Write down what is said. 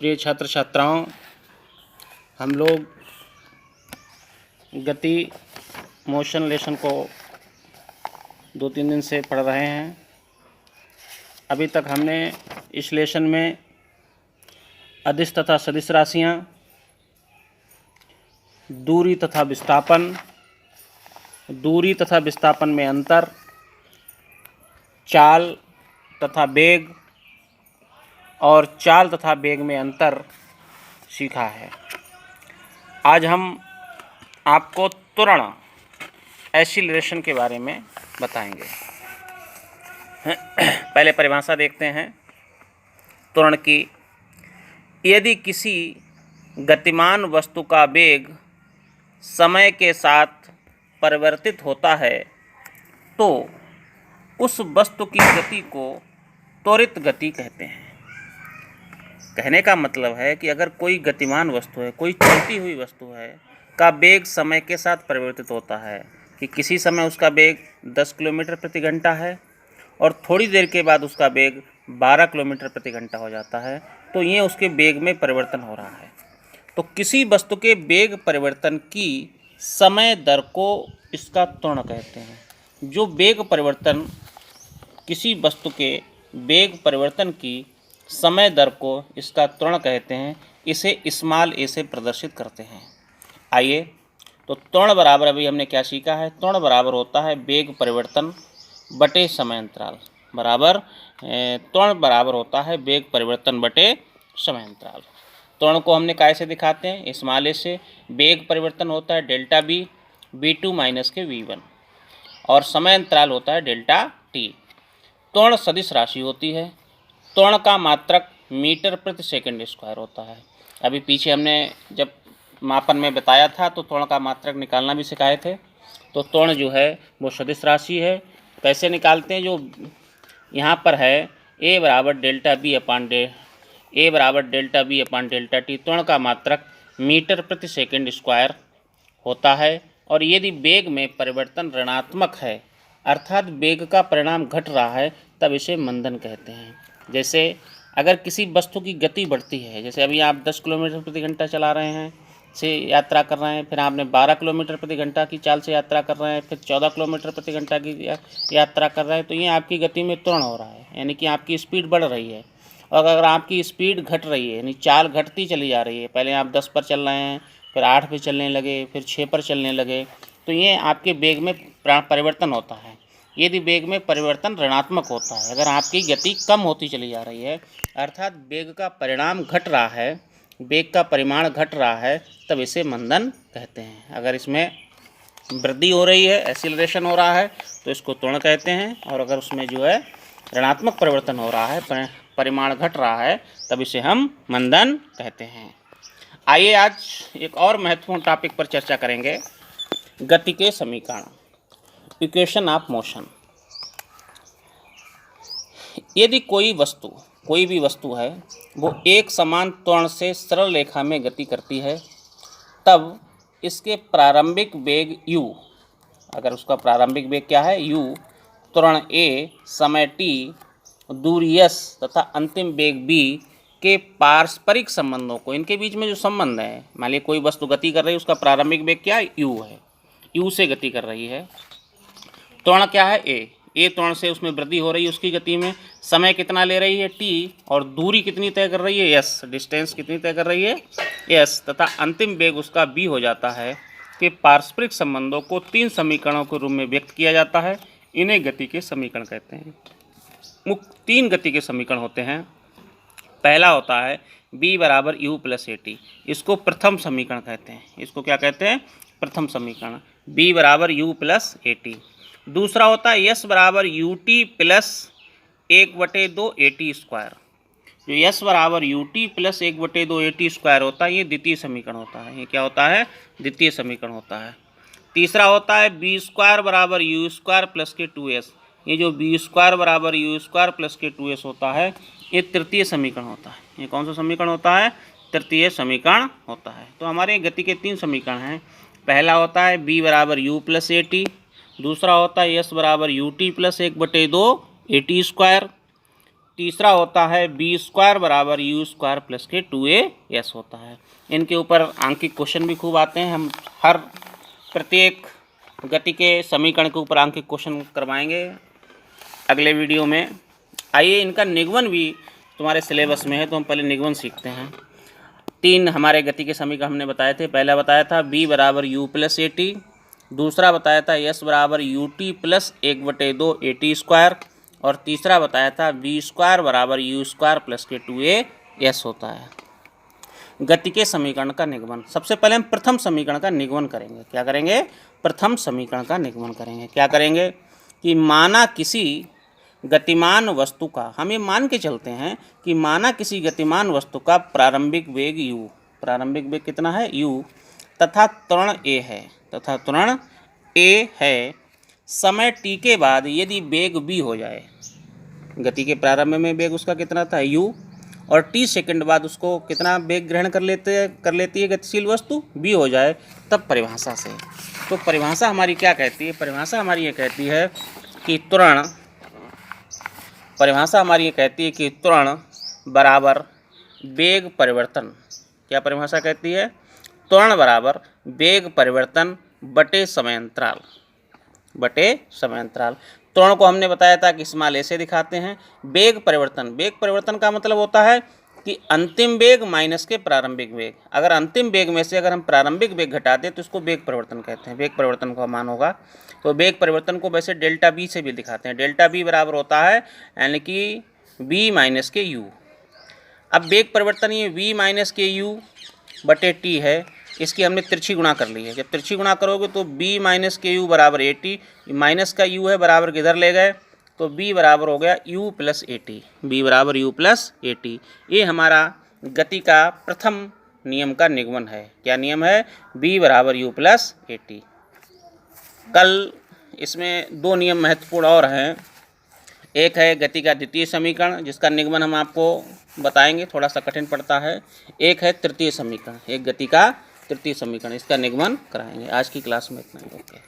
प्रिय छात्र छात्राओं, हम लोग गति मोशन लेसन को 2-3 दिन से पढ़ रहे हैं। अभी तक हमने इस लेसन में अदिश तथा सदिश राशियाँ, दूरी तथा विस्थापन, दूरी तथा विस्थापन में अंतर, चाल तथा वेग और चाल तथा वेग में अंतर सीखा है। आज हम आपको त्वरण एक्सीलरेशन के बारे में बताएंगे। पहले परिभाषा देखते हैं त्वरण की। यदि किसी गतिमान वस्तु का वेग समय के साथ परिवर्तित होता है तो उस वस्तु की गति को त्वरित गति कहते हैं। कहने का मतलब है कि अगर कोई गतिमान वस्तु है, कोई चलती हुई वस्तु है का वेग समय के साथ परिवर्तित होता है, कि किसी समय उसका वेग 10 किलोमीटर प्रति घंटा है और थोड़ी देर के बाद उसका वेग 12 किलोमीटर प्रति घंटा हो जाता है, तो ये उसके वेग में परिवर्तन हो रहा है। तो किसी वस्तु के वेग परिवर्तन की समय दर को इसका त्वरण कहते हैं। जो वेग परिवर्तन, किसी वस्तु के वेग परिवर्तन की समय दर को इसका त्वरण कहते हैं। इसे स्मॉल ए से प्रदर्शित करते हैं। आइए, तो त्वरण बराबर, अभी हमने क्या सीखा है, त्वरण बराबर होता है वेग परिवर्तन बटे समय अंतराल, बराबर त्वरण बराबर होता है वेग परिवर्तन बटे समय अंतराल। त्वरण को हमने कैसे दिखाते हैं, स्मॉल ए से। वेग परिवर्तन होता है डेल्टा बी, v2 माइनस के v1, और समय अंतराल होता है डेल्टा टी। त्वरण सदिश राशि होती है। त्वरण का मात्रक मीटर प्रति सेकंड स्क्वायर होता है। अभी पीछे हमने जब मापन में बताया था तो त्वरण का मात्रक निकालना भी सिखाए थे। तो त्वरण जो है वो सदिश राशि है। कैसे निकालते हैं, जो यहाँ पर है a बराबर delta V upon delta T. त्वरण का मात्रक मीटर प्रति सेकंड स्क्वायर होता है। और यदि वेग में परिवर्तन ऋणात्मक है, अर्थात वेग का परिणाम घट रहा है, तब इसे मंदन कहते हैं। जैसे अगर किसी वस्तु की गति बढ़ती है, जैसे अभी आप 10 किलोमीटर प्रति घंटा चला रहे हैं, से यात्रा कर रहे हैं, फिर आपने 12 किलोमीटर प्रति घंटा की चाल से यात्रा कर रहे हैं, फिर 14 किलोमीटर प्रति घंटा की यात्रा कर रहे हैं, तो ये आपकी गति में त्वरण हो रहा है, यानी कि आपकी स्पीड बढ़ रही है। और अगर आपकी स्पीड घट रही है, यानी चाल घटती चली जा रही है, पहले आप 10 पर चल रहे हैं, फिर 8 पर चलने लगे, फिर 6 पर चलने लगे, तो ये आपके वेग में परिवर्तन होता है। यदि वेग में परिवर्तन ऋणात्मक होता है, अगर आपकी गति कम होती चली जा रही है, अर्थात वेग का परिणाम घट रहा है, वेग का परिमाण घट रहा है, तब इसे मंदन कहते हैं। अगर इसमें वृद्धि हो रही है, एक्सीलरेशन हो रहा है, तो इसको त्वरण कहते हैं। और अगर उसमें जो है ऋणात्मक परिवर्तन हो रहा है, परिमाण घट रहा है, तब इसे हम मंदन कहते हैं। आइए, आज एक और महत्वपूर्ण टॉपिक पर चर्चा करेंगे, गति के समीकरण, इक्वेशन ऑफ मोशन। यदि कोई भी वस्तु है, वो एक समान त्वरण से सरल रेखा में गति करती है, तब इसके प्रारंभिक वेग u, अगर उसका प्रारंभिक वेग क्या है u, त्वरण a, समय t, दूरी s तथा अंतिम वेग b के पारस्परिक संबंधों को, इनके बीच में जो संबंध है, मान लीजिए कोई वस्तु गति कर रही है, उसका प्रारंभिक वेग क्या है, u है, u से गति कर रही है। त्वरण क्या है, a त्वरण से उसमें वृद्धि हो रही है, उसकी गति में समय कितना ले रही है, t, और दूरी कितनी तय कर रही है, s, डिस्टेंस कितनी तय कर रही है, s, तथा अंतिम वेग उसका b हो जाता है। कि पारस्परिक संबंधों को 3 समीकरणों के रूप में व्यक्त किया जाता है। इन्हें गति के समीकरण कहते हैं। मुख्य 3 गति के समीकरण होते हैं। पहला होता है b बराबर u प्लस at, इसको प्रथम समीकरण कहते हैं। इसको क्या कहते हैं, प्रथम समीकरण, b बराबर u प्लस at। दूसरा होता है s बराबर ut प्लस 1/2 at स्क्वायर। जो s बराबर ut प्लस 1/2 at स्क्वायर होता है, ये द्वितीय समीकरण होता है। ये क्या होता है, द्वितीय समीकरण होता है। तीसरा होता है b स्क्वायर बराबर u स्क्वायर प्लस के 2s। ये जो b स्क्वायर बराबर u स्क्वायर प्लस के 2s होता है, ये तृतीय समीकरण होता है। ये कौन सा समीकरण होता है, तृतीय समीकरण होता है। तो हमारे गति के 3 समीकरण हैं। पहला होता है b बराबर u प्लस at, दूसरा होता है s बराबर ut प्लस 1/2 at स्क्वायर, तीसरा होता है बी स्क्वायर बराबर यू स्क्वायर प्लस के 2a होता है। इनके ऊपर आंकिक क्वेश्चन भी खूब आते हैं। हम हर प्रत्येक गति के समीकरण के ऊपर आंकिक क्वेश्चन करवाएंगे अगले वीडियो में। आइए इनका निगमन भी तुम्हारे सिलेबस में है, तो हम पहले निगमन सीखते हैं। 3 हमारे गति के समीकरण हमने बताए थे। पहला बताया था b बराबर यू प्लस ए टी, दूसरा बताया था s बराबर U T plus 1/2 A T square, और तीसरा बताया था बी स्क्वायर बराबर यू स्क्वायर प्लस के 2a होता है। गति के समीकरण का निगमन, सबसे पहले हम प्रथम समीकरण का निगमन करेंगे। क्या करेंगे? प्रथम समीकरण का निगमन करेंगे। क्या करेंगे कि माना किसी गतिमान वस्तु का, हम ये मान के चलते हैं कि माना किसी गतिमान वस्तु का प्रारंभिक वेग u, प्रारंभिक वेग कितना है u, तथा त्वरण a है, तथा त्वरण a है, समय t के बाद यदि वेग v हो जाए, गति के प्रारंभ में वेग उसका कितना था u, और t सेकंड बाद उसको कितना वेग ग्रहण कर लेती है गतिशील वस्तु v हो जाए, तब परिभाषा से, तो परिभाषा हमारी क्या कहती है? परिभाषा हमारी ये कहती है कि त्वरण, परिभाषा हमारी ये कहती है कि त्वरण बराबर वेग परिवर्तन। क्या परिभाषा कहती है? त्वरण बराबर वेग परिवर्तन बटे समयांतराल, बटे समयांतराल। त्वरण को हमने बताया था कि स्मॉल a से दिखाते हैं। वेग परिवर्तन, वेग परिवर्तन का मतलब होता है कि अंतिम वेग माइनस के प्रारंभिक वेग। अगर अंतिम वेग में से अगर हम प्रारंभिक वेग घटा दें तो इसको वेग परिवर्तन कहते हैं। वेग परिवर्तन का मान होगा, तो वेग परिवर्तन को वैसे डेल्टा बी से भी दिखाते हैं। डेल्टा बी बराबर होता है यानी कि v माइनस के यू। अब वेग परिवर्तन ये v माइनस के यू बटे t है, इसकी हमने तिरछी गुणा कर ली है। जब तिरछी गुणा करोगे तो b माइनस के यू बराबर ए टी, माइनस का u है बराबर किधर ले गए, तो b बराबर हो गया u plus A T, b बराबर u प्लस ए टी। ये हमारा गति का प्रथम नियम का निगमन है। क्या नियम है? b बराबर u प्लस ए टी। कल इसमें 2 नियम महत्वपूर्ण और हैं। एक है गति का द्वितीय समीकरण, जिसका निगमन हम आपको बताएंगे, थोड़ा सा कठिन पड़ता है। एक है तृतीय समीकरण, एक गति का तृतीय समीकरण, इसका निगमन कराएंगे। आज की क्लास में इतना ही। ओके।